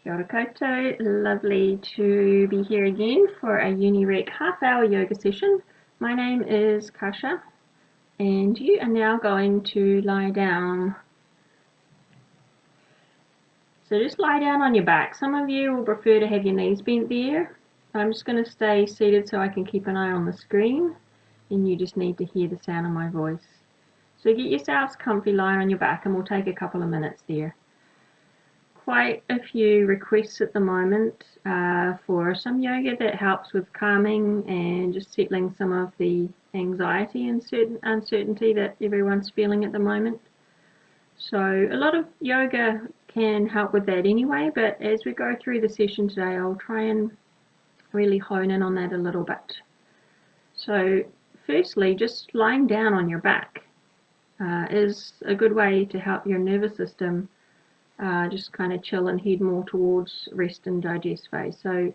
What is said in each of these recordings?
Kia ora koutou, lovely to be here again for a UniRec half-hour yoga session. My name is Kasha and you are now going to lie down. So just lie down on your back. Some of you will prefer to have your knees bent there. I'm just going to stay seated so I can keep an eye on the screen and you just need to hear the sound of my voice. So get yourselves comfy lying on your back and we'll take a couple of minutes there. Quite a few requests at the moment for some yoga that helps with calming and just settling some of the anxiety and uncertainty that everyone's feeling at the moment. So a lot of yoga can help with that anyway, but as we go through the session today I'll try and really hone in on that a little bit. So firstly, just lying down on your back is a good way to help your nervous system just kind of chill and head more towards rest and digest phase. So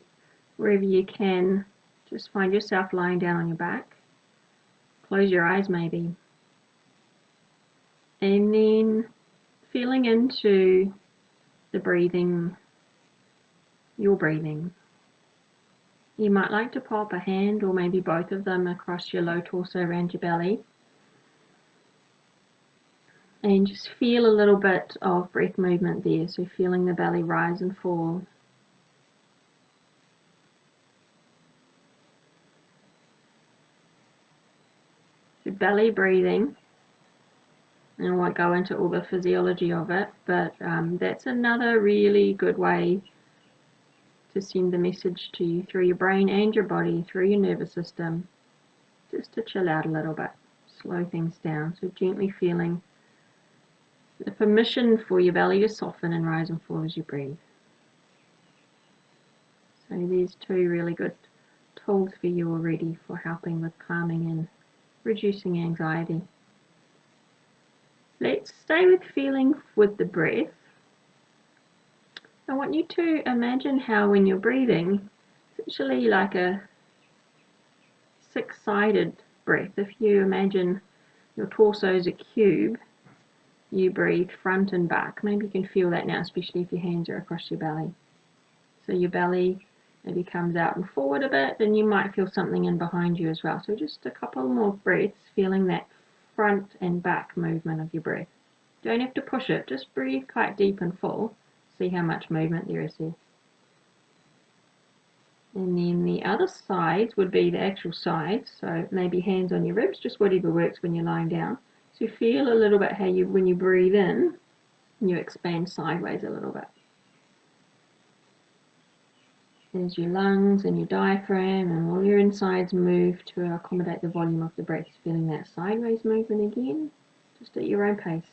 wherever you can, just find yourself lying down on your back. Close your eyes maybe. And then feeling into the breathing, your breathing. You might like to pop a hand or maybe both of them across your low torso around your belly. And just feel a little bit of breath movement there, so feeling the belly rise and fall. So belly breathing, and I won't go into all the physiology of it, but that's another really good way to send the message to you through your brain and your body, through your nervous system, just to chill out a little bit, slow things down. So gently feeling the permission for your belly to soften and rise and fall as you breathe. So there's two really good tools for you already for helping with calming and reducing anxiety. Let's stay with feeling with the breath. I want you to imagine how when you're breathing, it's actually like a six-sided breath. If you imagine your torso is a cube, you breathe front and back. Maybe you can feel that now, especially if your hands are across your belly. So your belly maybe comes out and forward a bit, and you might feel something in behind you as well. So just a couple more breaths, feeling that front and back movement of your breath. Don't have to push it, just breathe quite deep and full. See how much movement there is there. And then the other sides would be the actual sides, so maybe hands on your ribs, just whatever works when you're lying down. So feel a little bit how when you breathe in, you expand sideways a little bit. There's your lungs and your diaphragm and all your insides move to accommodate the volume of the breath. Feeling that sideways movement again, just at your own pace.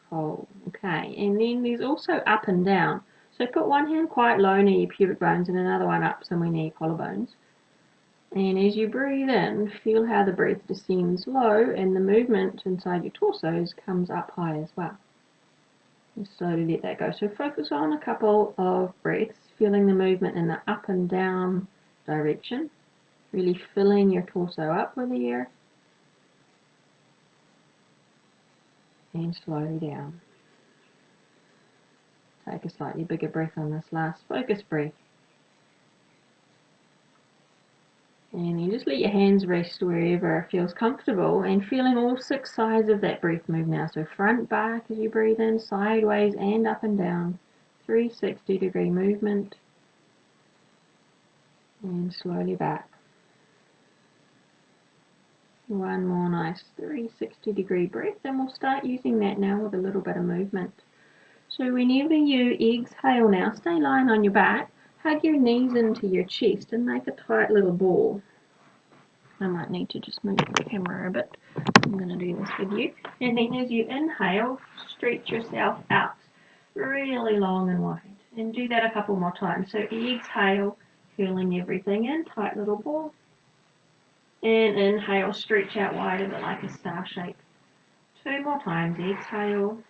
Cool. Okay, and then there's also up and down. So put one hand quite low near your pubic bones and another one up somewhere near your collarbones. And as you breathe in, feel how the breath descends low and the movement inside your torsos comes up high as well. And slowly let that go. So focus on a couple of breaths, feeling the movement in the up and down direction, really filling your torso up with air, and slowly down. Take a slightly bigger breath on this last focus breath. And you just let your hands rest wherever feels comfortable and feeling all six sides of that breath move now. So front, back as you breathe in, sideways and up and down. 360-degree movement. And slowly back. One more nice 360-degree breath, and we'll start using that now with a little bit of movement. So whenever you exhale now, stay lying on your back. Hug your knees into your chest and make a tight little ball. I might need to just move the camera a bit. I'm going to do this with you. And then as you inhale, stretch yourself out really long and wide. And do that a couple more times. So exhale, curling everything in, tight little ball. And inhale, stretch out wide a bit like a star shape. Two more times. Exhale.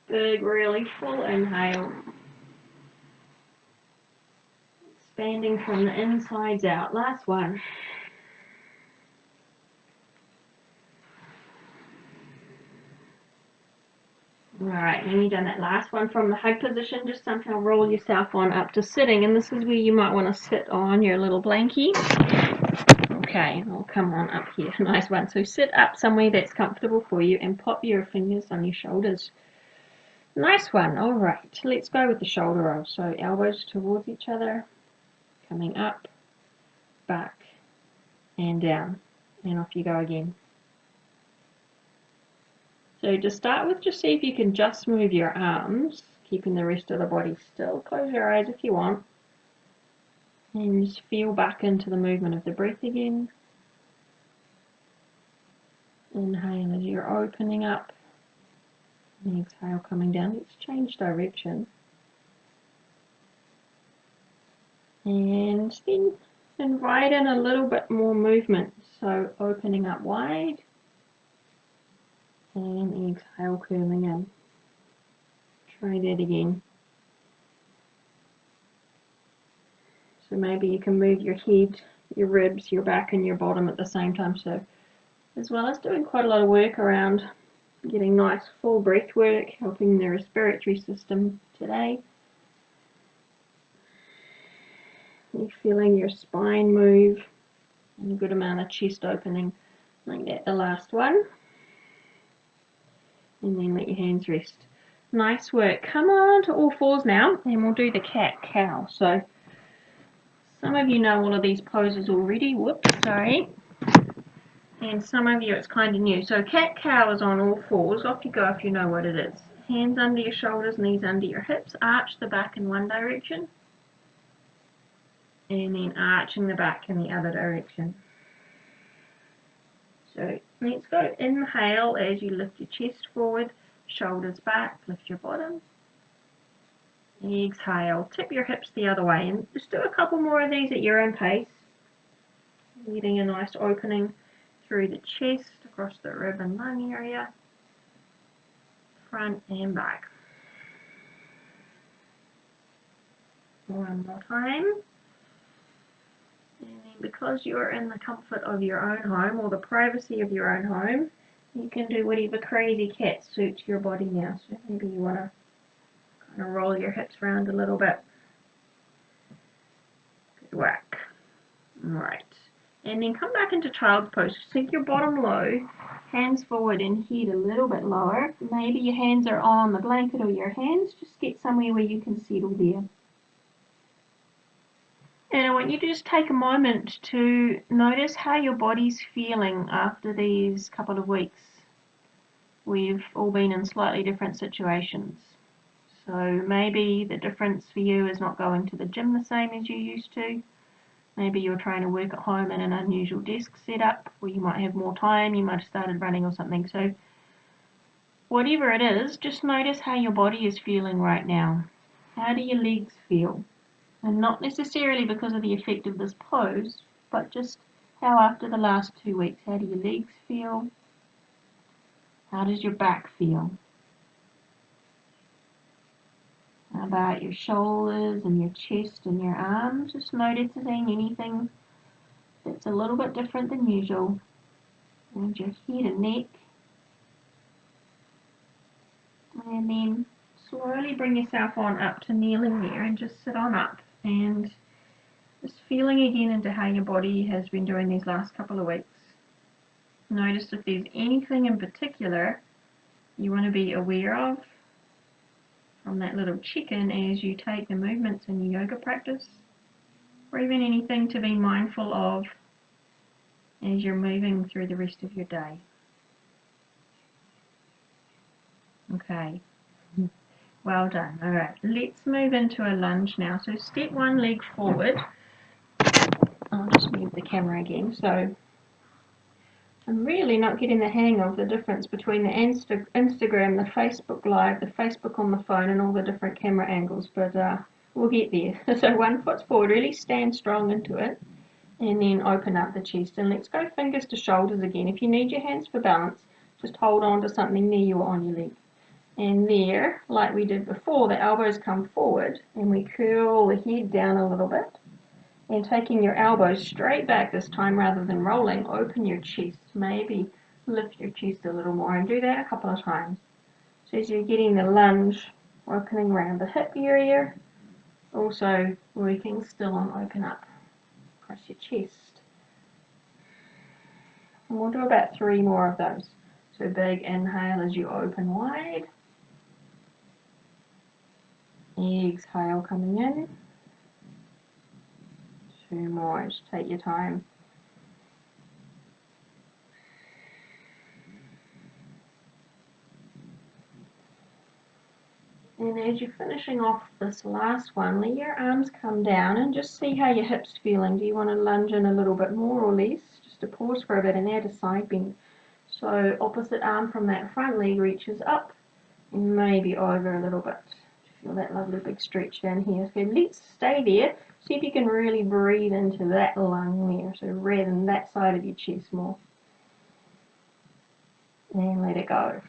Big, really full inhale. Expanding from the insides out. Last one. Alright, when you've done that last one from the hug position, just somehow roll yourself on up to sitting, and this is where you might want to sit on your little blankie. Okay, I'll come on up here. Nice one. So sit up somewhere that's comfortable for you and pop your fingers on your shoulders. Nice one. Alright, let's go with the shoulder roll. So elbows towards each other, coming up, back, and down. And off you go again. So to start with, just see if you can just move your arms, keeping the rest of the body still. Close your eyes if you want. And just feel back into the movement of the breath again. Inhale as you're opening up. And exhale coming down. Let's change direction. And then invite in a little bit more movement. So opening up wide. And exhale, curling in. Try that again. So maybe you can move your head, your ribs, your back and your bottom at the same time. So as well as doing quite a lot of work around getting nice full breath work, helping the respiratory system today. You're feeling your spine move and a good amount of chest opening. Like that, the last one. And then let your hands rest. Nice work. Come on to all fours now, and we'll do the cat-cow. So some of you know all of these poses already. Whoops, sorry. And some of you it's kind of new. So cat-cow is on all fours. Off you go if you know what it is. Hands under your shoulders, knees under your hips. Arch the back in one direction. And then arching the back in the other direction. So let's go. Inhale as you lift your chest forward, shoulders back, lift your bottom. Exhale, tip your hips the other way, and just do a couple more of these at your own pace. Getting a nice opening through the chest, across the rib and lung area, front and back. One more time. And then because you're in the comfort of your own home or the privacy of your own home, you can do whatever crazy cat suits your body now. So maybe you want to kind of roll your hips around a little bit. Good work. Alright. And then come back into child's pose. Sink your bottom low, hands forward and head a little bit lower. Maybe your hands are on the blanket or your hands. Just get somewhere where you can settle there. And I want you to just take a moment to notice how your body's feeling after these couple of weeks. We've all been in slightly different situations. So maybe the difference for you is not going to the gym the same as you used to. Maybe you're trying to work at home in an unusual desk setup where you might have more time, you might have started running or something. So whatever it is, just notice how your body is feeling right now. How do your legs feel? And not necessarily because of the effect of this pose, but just how after the last 2 weeks, how do your legs feel? How does your back feel? How about your shoulders and your chest and your arms? Just noticing anything that's a little bit different than usual. And your head and neck. And then slowly bring yourself on up to kneeling there and just sit on up. And just feeling again into how your body has been doing these last couple of weeks. Notice if there's anything in particular you want to be aware of from that little check-in as you take the movements in your yoga practice, or even anything to be mindful of as you're moving through the rest of your day. Okay, well done. Alright, let's move into a lunge now. So step one, leg forward. I'll just move the camera again. So I'm really not getting the hang of the difference between the Instagram, the Facebook Live, the Facebook on the phone, and all the different camera angles, but we'll get there. So 1 foot forward, really stand strong into it, and then open up the chest. And let's go fingers to shoulders again. If you need your hands for balance, just hold on to something near you or on your leg. And there, like we did before, the elbows come forward, and we curl the head down a little bit. And taking your elbows straight back this time rather than rolling, open your chest. Maybe lift your chest a little more and do that a couple of times. So as you're getting the lunge, opening around the hip area, also working still on open up across your chest. And we'll do about 3 more of those. So big inhale as you open wide. Exhale coming in. 2 more, just take your time. And as you're finishing off this last one, let your arms come down and just see how your hips are feeling. Do you want to lunge in a little bit more or less? Just to pause for a bit and add a side bend. So opposite arm from that front leg reaches up and maybe over a little bit. Feel that lovely big stretch down here. So let's stay there. See if you can really breathe into that lung there. So rather than that side of your chest more. And let it go.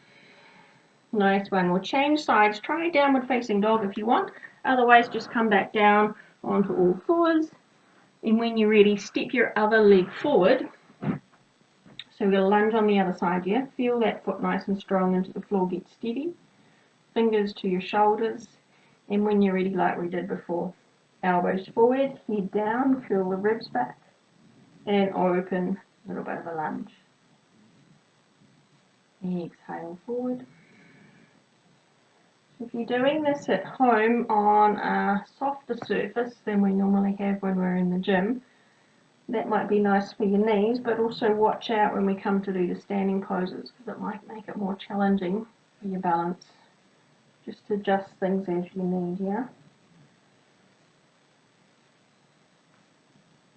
Nice one. We'll change sides. Try downward facing dog if you want. Otherwise, just come back down onto all fours. And when you're ready, step your other leg forward. So we'll lunge on the other side here. Feel that foot nice and strong into the floor. Get steady. Fingers to your shoulders. And when you're ready, like we did before, elbows forward, head down, curl the ribs back, and open a little bit of a lunge. Exhale forward. If you're doing this at home on a softer surface than we normally have when we're in the gym, that might be nice for your knees, but also watch out when we come to do the standing poses because it might make it more challenging for your balance. Just adjust things as you need, yeah?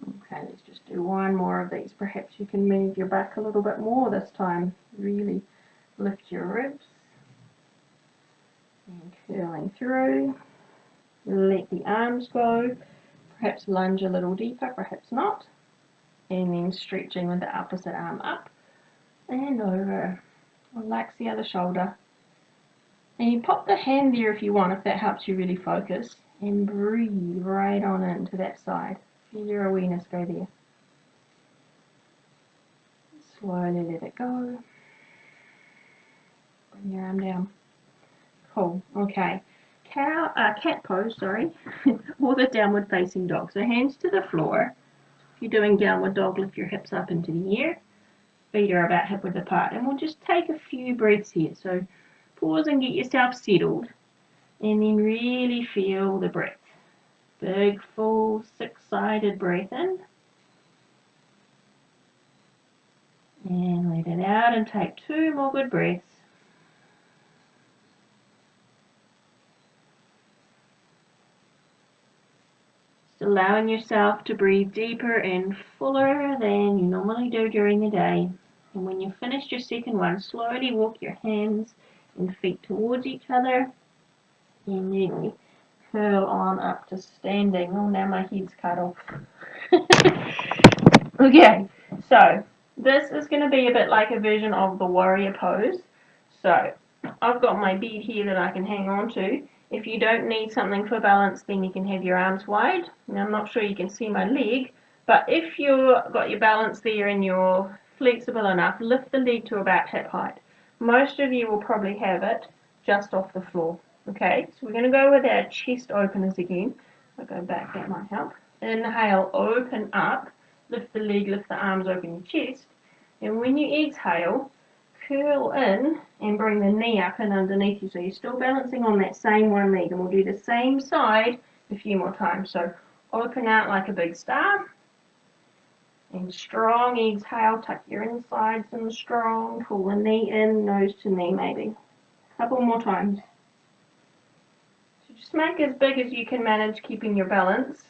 Okay, let's just do 1 more of these. Perhaps you can move your back a little bit more this time. Really lift your ribs. And curling through. Let the arms go. Perhaps lunge a little deeper, perhaps not. And then stretching with the opposite arm up and over. Relax the other shoulder. And you pop the hand there if you want, if that helps you really focus. And breathe right on into that side. Feel your awareness go there. Slowly let it go. Bring your arm down. Cool. Okay. Cat pose, sorry. Or the downward facing dog. So hands to the floor. If you're doing downward dog, lift your hips up into the air. Feet are about hip width apart. And we'll just take a few breaths here. So pause and get yourself settled. And then really feel the breath. Big, full, 6-sided breath in. And let it out and take 2 more good breaths. Just allowing yourself to breathe deeper and fuller than you normally do during the day. And when you've finished your second one, slowly walk your hands and feet towards each other. And then curl on up to standing. Oh, now my head's cut off. Okay, so this is going to be a bit like a version of the warrior pose. So I've got my bead here that I can hang on to. If you don't need something for balance, then you can have your arms wide. Now I'm not sure you can see my leg, but if you've got your balance there and you're flexible enough, lift the leg to about hip height. Most of you will probably have it just off the floor. Okay, so we're going to go with our chest openers again. I'll go back, that might help. Inhale, open up. Lift the leg, lift the arms, open your chest. And when you exhale, curl in and bring the knee up and underneath you. So you're still balancing on that same one leg. And we'll do the same side a few more times. So open out like a big star. And strong exhale, tuck your insides in strong. Pull the knee in, nose to knee maybe. A couple more times. So just make as big as you can manage keeping your balance.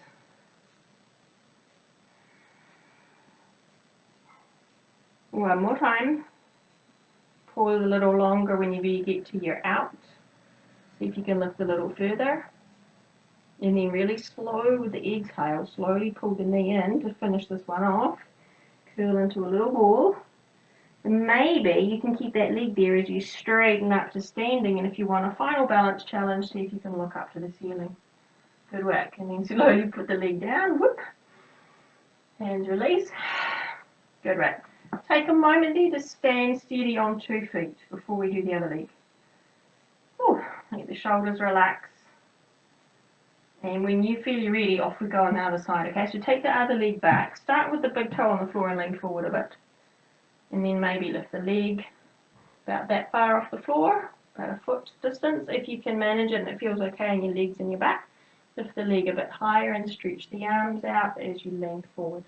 One more time. Pause a little longer whenever you get to your out. See if you can lift a little further. And then really slow with the exhale. Slowly pull the knee in to finish this one off. Curl into a little ball. And maybe you can keep that leg there as you straighten up to standing. And if you want a final balance challenge, see if you can look up to the ceiling. Good work. And then slowly put the leg down. Whoop. Hands release. Good work. Take a moment there to stand steady on 2 feet before we do the other leg. Let the shoulders relax. And when you feel you're ready, off we go on the other side. Okay, so take the other leg back. Start with the big toe on the floor and lean forward a bit. And then maybe lift the leg about that far off the floor, about a foot distance. If you can manage it and it feels okay on your legs and your back, lift the leg a bit higher and stretch the arms out as you lean forward.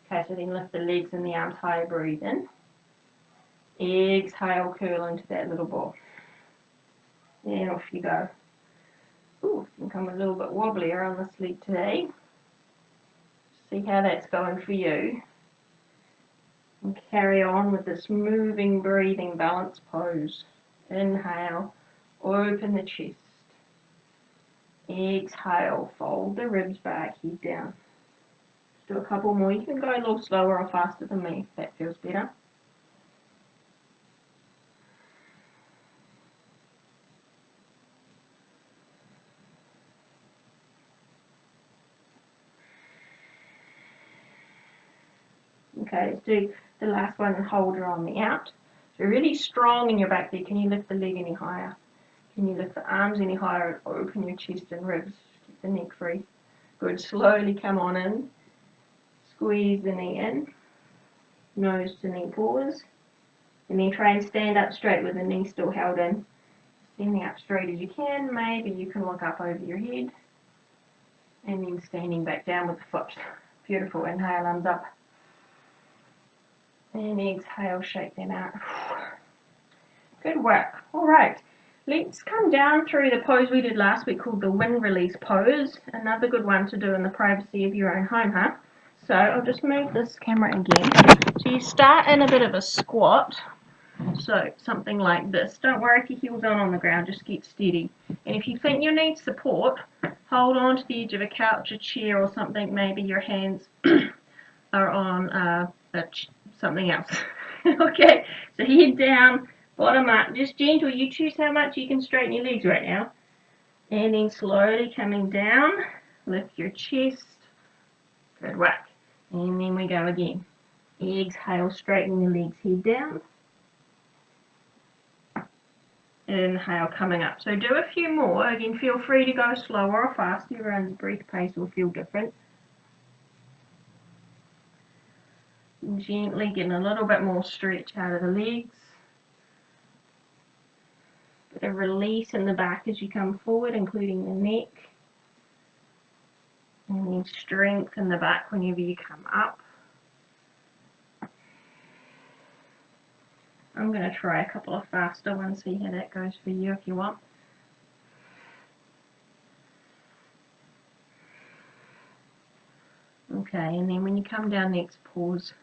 Okay, so then lift the legs and the arms higher, breathe in. Exhale, curl into that little ball. And off you go. Ooh, I think I'm a little bit wobblier on this leg today. See how that's going for you. And carry on with this moving, breathing, balance pose. Inhale, open the chest. Exhale, fold the ribs back, head down. Let's do a couple more. You can go a little slower or faster than me if that feels better. Okay, let's do the last one and hold her on the out. So really strong in your back there. Can you lift the leg any higher? Can you lift the arms any higher and open your chest and ribs? Keep the neck free. Good. Slowly come on in. Squeeze the knee in. Nose to knee pause. And then try and stand up straight with the knee still held in. Standing up straight as you can. Maybe you can look up over your head. And then standing back down with the foot. Beautiful. Inhale, arms up. And exhale, shake them out. Good work. All right. Let's come down through the pose we did last week called the wind release pose. Another good one to do in the privacy of your own home, huh? So I'll just move this camera again. So you start in a bit of a squat. So something like this. Don't worry if your heels aren't on the ground, just get steady. And if you think you need support, hold on to the edge of a couch, a chair or something. Maybe your hands are on something else. Okay, so head down, bottom up, just gentle. You choose how much you can straighten your legs right now. And then slowly coming down, lift your chest. Good work. And then we go again. Exhale, straighten your legs, head down. Inhale, coming up. So do a few more. Again, feel free to go slower or faster. Everyone's breath pace will feel different. Gently getting a little bit more stretch out of the legs. Bit of release in the back as you come forward, including the neck. And then strength in the back whenever you come up. I'm going to try a couple of faster ones, see how that goes for you if you want. Okay, and then when you come down next, pause.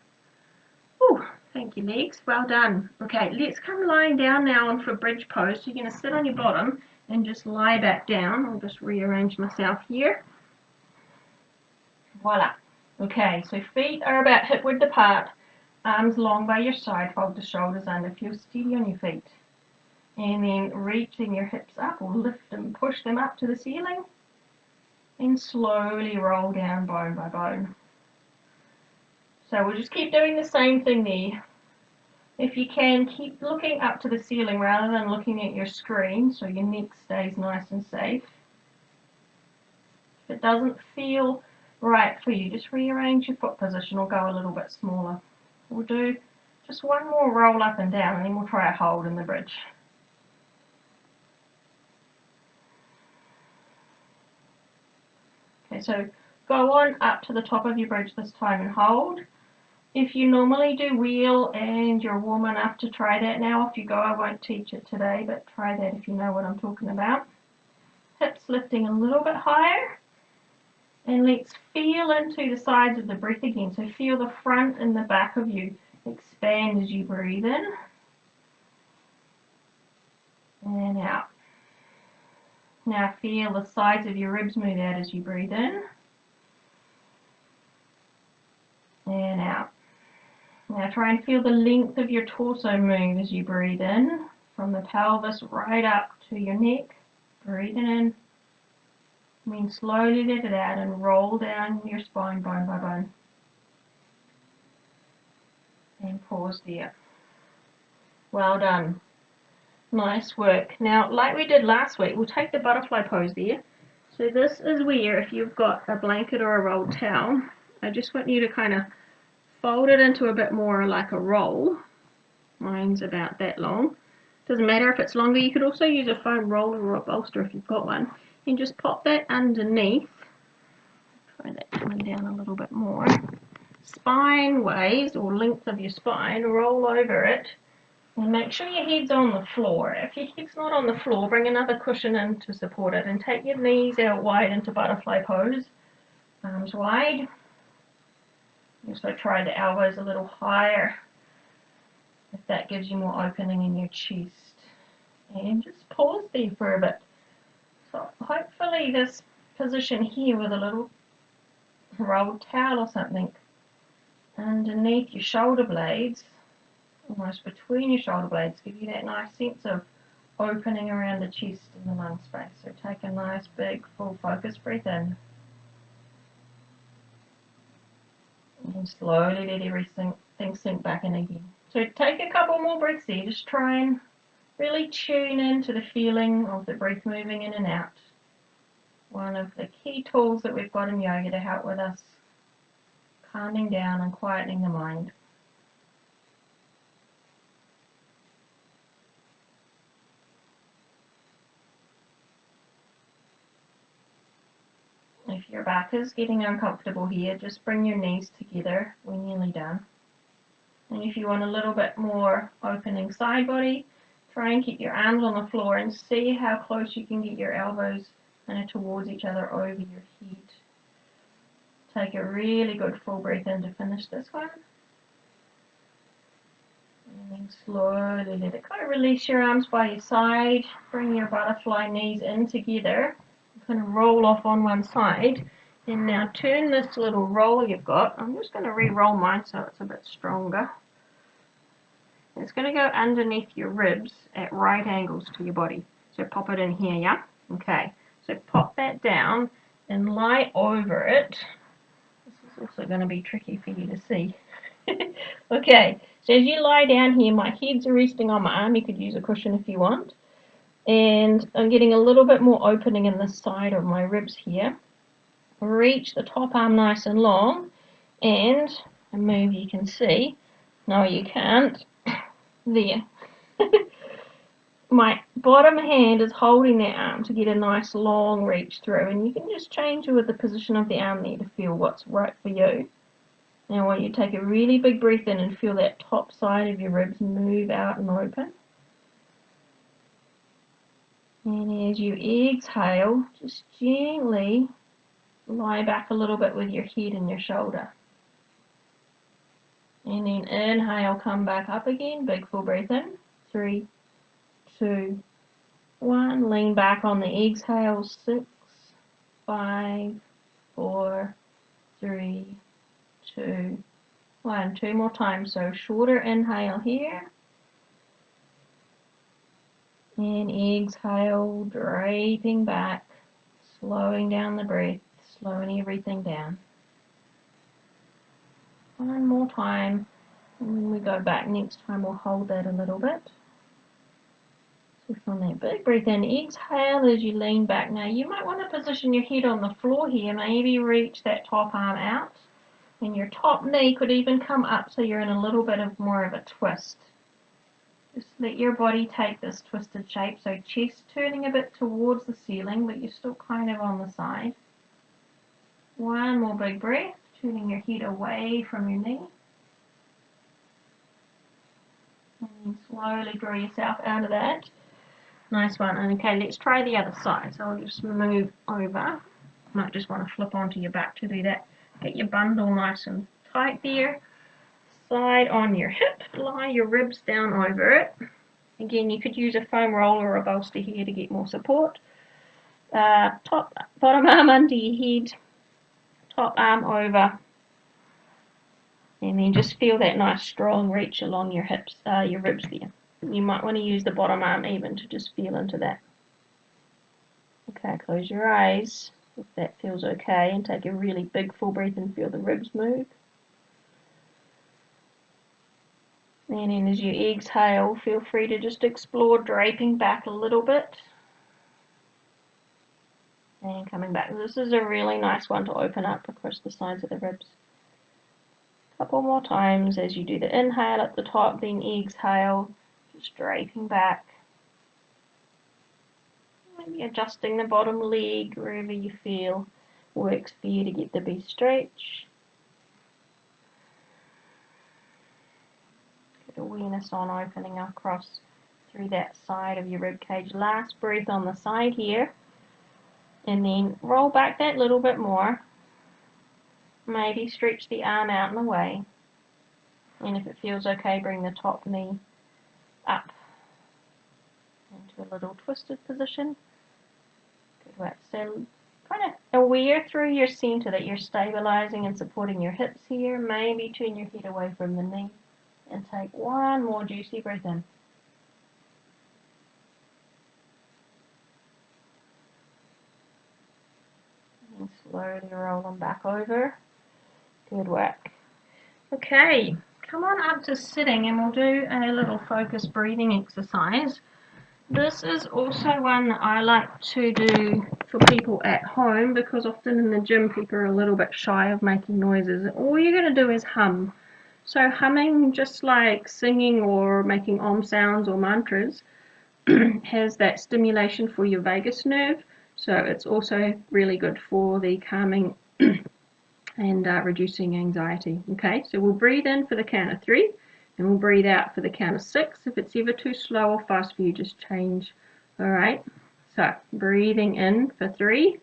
Ooh, thank you, legs. Well done. Okay, let's come lying down now onto a bridge pose. So you're going to sit on your bottom and just lie back down. I'll just rearrange myself here. Voila. Okay, so feet are about hip width apart. Arms long by your side, fold the shoulders under, feel steady on your feet. And then reaching your hips up or lift them, push them up to the ceiling. And slowly roll down bone by bone. So we'll just keep doing the same thing there. If you can, keep looking up to the ceiling rather than looking at your screen so your neck stays nice and safe. If it doesn't feel right for you, just rearrange your foot position or go a little bit smaller. We'll do just one more roll up and down and then we'll try a hold in the bridge. Okay, so go on up to the top of your bridge this time and hold. If you normally do wheel and you're warm enough to try that now, off you go. I won't teach it today, but try that if you know what I'm talking about. Hips lifting a little bit higher. And let's feel into the sides of the breath again. So feel the front and the back of you expand as you breathe in. And out. Now feel the sides of your ribs move out as you breathe in. And out. Now try and feel the length of your torso move as you breathe in. From the pelvis right up to your neck. Breathing in. Then slowly let it out and roll down your spine bone by bone. And pause there. Well done. Nice work. Now, like we did last week, we'll take the butterfly pose there. So this is where, if you've got a blanket or a rolled towel, I just want you to kind of fold it into a bit more like a roll. Mine's about that long. Doesn't matter if it's longer. You could also use a foam roller or a bolster if you've got one. And just pop that underneath. Try that coming down a little bit more. Spine ways, or length of your spine, roll over it. And make sure your head's on the floor. If your head's not on the floor, bring another cushion in to support it. And take your knees out wide into butterfly pose. Arms wide. Also try the elbows a little higher, if that gives you more opening in your chest. And just pause there for a bit. So hopefully this position here with a little rolled towel or something underneath your shoulder blades, almost between your shoulder blades, give you that nice sense of opening around the chest and the lung space. So take a nice big full focus breath in. And slowly let everything sink back in again. So take a couple more breaths there. Just try and really tune into the feeling of the breath moving in and out. One of the key tools that we've got in yoga to help with us calming down and quietening the mind. If your back is getting uncomfortable here, just bring your knees together. We're nearly done. And if you want a little bit more opening side body, try and keep your arms on the floor and see how close you can get your elbows towards each other over your head. Take a really good full breath in to finish this one. And then slowly let it go. Release your arms by your side. Bring your butterfly knees in together. Kind of roll off on one side. And now turn this little roll you've got. I'm just going to re-roll mine so it's a bit stronger. It's going to go underneath your ribs at right angles to your body. So pop it in here, yeah? Okay. So pop that down and lie over it. This is also going to be tricky for you to see. Okay. So as you lie down here, my head's resting on my arm. You could use a cushion if you want. And I'm getting a little bit more opening in the side of my ribs here. Reach the top arm nice and long and move, you can see. No, you can't. There. My bottom hand is holding that arm to get a nice long reach through, and you can just change with the position of the arm there to feel what's right for you. Now I want you to take a really big breath in and feel that top side of your ribs move out and open. And as you exhale, just gently lie back a little bit with your head and your shoulder. And then inhale, come back up again, big full breath in. 3, 2, 1. Lean back on the exhale. 6, 5, 4, 3, 2, 1. 2 more times. So shorter inhale here. And exhale, draping back, slowing down the breath, slowing everything down. One more time. And when we go back next time, we'll hold that a little bit. So from that big breath in, exhale as you lean back. Now you might want to position your head on the floor here, maybe reach that top arm out. And your top knee could even come up so you're in a little bit of more of a twist. Just let your body take this twisted shape, so chest turning a bit towards the ceiling, but you're still kind of on the side. One more big breath, turning your head away from your knee. And then slowly draw yourself out of that. Nice one. And okay, let's try the other side. So I'll just move over. Might just want to flip onto your back to do that. Get your bundle nice and tight there. Side on your hip, lie your ribs down over it. Again, you could use a foam roller or a bolster here to get more support. Bottom arm under your head, top arm over, and then just feel that nice strong reach along your hips, your ribs there. You might want to use the bottom arm even to just feel into that. Okay, close your eyes if that feels okay, and take a really big full breath and feel the ribs move. And then as you exhale, feel free to just explore draping back a little bit. And coming back. This is a really nice one to open up across the sides of the ribs. A couple more times as you do the inhale at the top, then exhale, just draping back. Maybe adjusting the bottom leg wherever you feel works for you to get the best stretch. Get awareness on opening across through that side of your rib cage. Last breath on the side here. And then roll back that little bit more. Maybe stretch the arm out and away. And if it feels okay, bring the top knee up into a little twisted position. Good work. So kind of aware through your center that you're stabilizing and supporting your hips here. Maybe turn your head away from the knee and take one more juicy breath in. And slowly roll them back over. Good work. Okay, come on up to sitting and we'll do a little focused breathing exercise. This is also one that I like to do for people at home because often in the gym people are a little bit shy of making noises. All you're going to do is hum. So humming, just like singing or making om sounds or mantras, has that stimulation for your vagus nerve. So it's also really good for the calming and reducing anxiety. Okay, so we'll breathe in for the count of 3 and we'll breathe out for the count of 6. If it's ever too slow or fast for you, just change. All right, so breathing in for 3,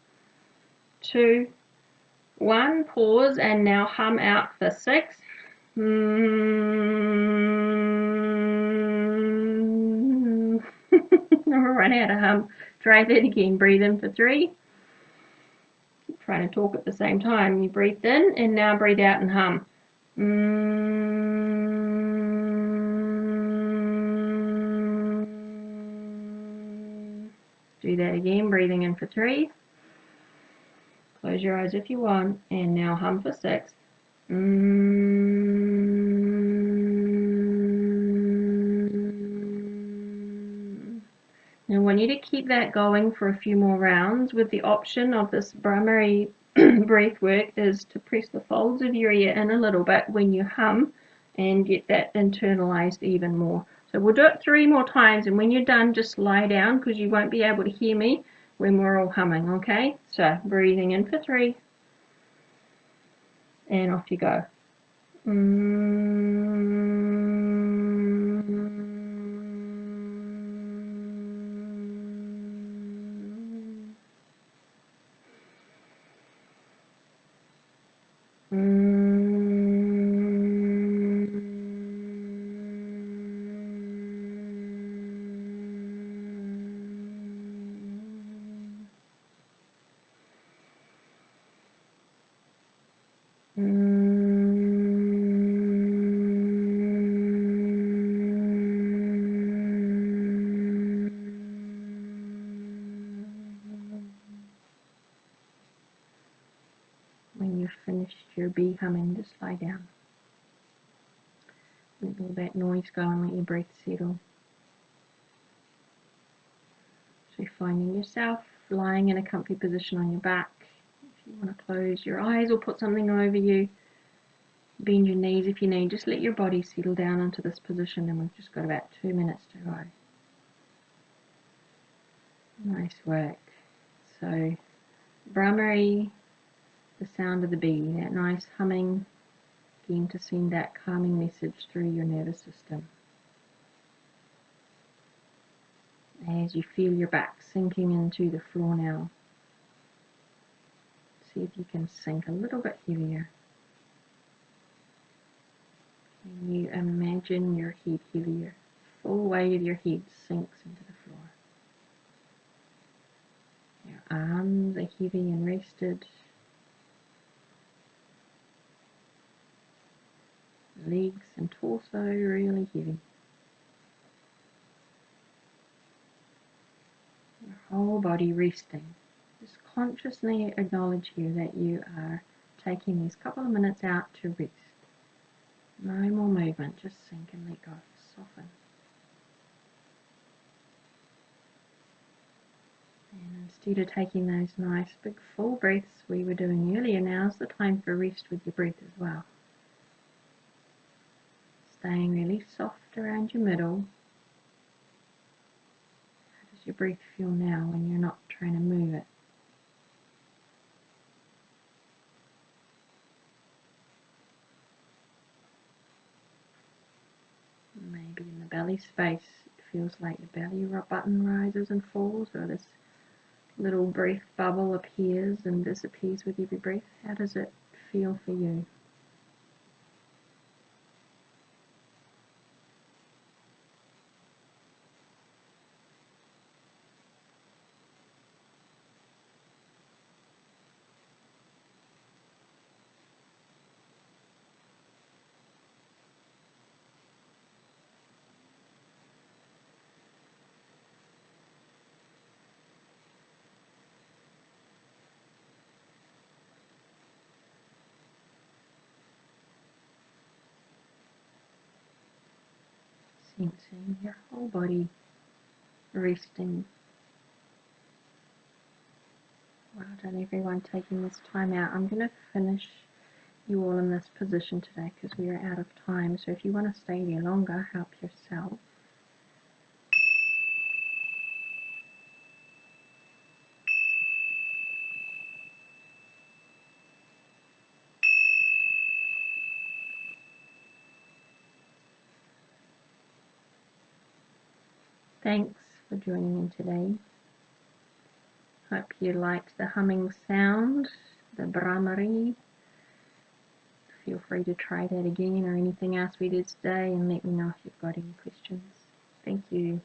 2, 1, pause, and now hum out for 6. I'll run out of hum. Try that again. Breathe in for 3. Trying to talk at the same time. You breathed in and now breathe out and hum. Do that again, breathing in for 3. Close your eyes if you want, and now hum for 6. I want you to keep that going for a few more rounds, with the option of this bhramari breath work is to press the folds of your ear in a little bit when you hum and get that internalized even more. So we'll do it 3 more times, and when you're done, just lie down because you won't be able to hear me when we're all humming, okay? So breathing in for 3 and off you go. When you've finished your bee humming, just lie down. Let all that noise go and let your breath settle. So finding yourself lying in a comfy position on your back. If you want to close your eyes or put something over you, bend your knees if you need. Just let your body settle down into this position, and we've just got about 2 minutes to go. Nice work. So bhramari, the sound of the bee, that nice humming, again to send that calming message through your nervous system. As you feel your back sinking into the floor now, see if you can sink a little bit heavier. Can you imagine your head heavier? Full weight of your head sinks into the floor. Your arms are heavy and rested. Legs and torso really heavy. Your whole body resting. Just consciously acknowledge here that you are taking these couple of minutes out to rest. No more movement, just sink and let go, soften. And instead of taking those nice big full breaths we were doing earlier, now's the time for rest with your breath as well. Staying really soft around your middle. How does your breath feel now when you're not trying to move it? Maybe in the belly space it feels like the belly button rises and falls, or this little breath bubble appears and disappears with every breath. How does it feel for you? Sensing your whole body resting. Well done everyone taking this time out. I'm going to finish you all in this position today because we are out of time, so if you want to stay there longer, help yourself. Thanks for joining in today. Hope you liked the humming sound, the bhramari. Feel free to try that again or anything else we did today, and let me know if you've got any questions. Thank you.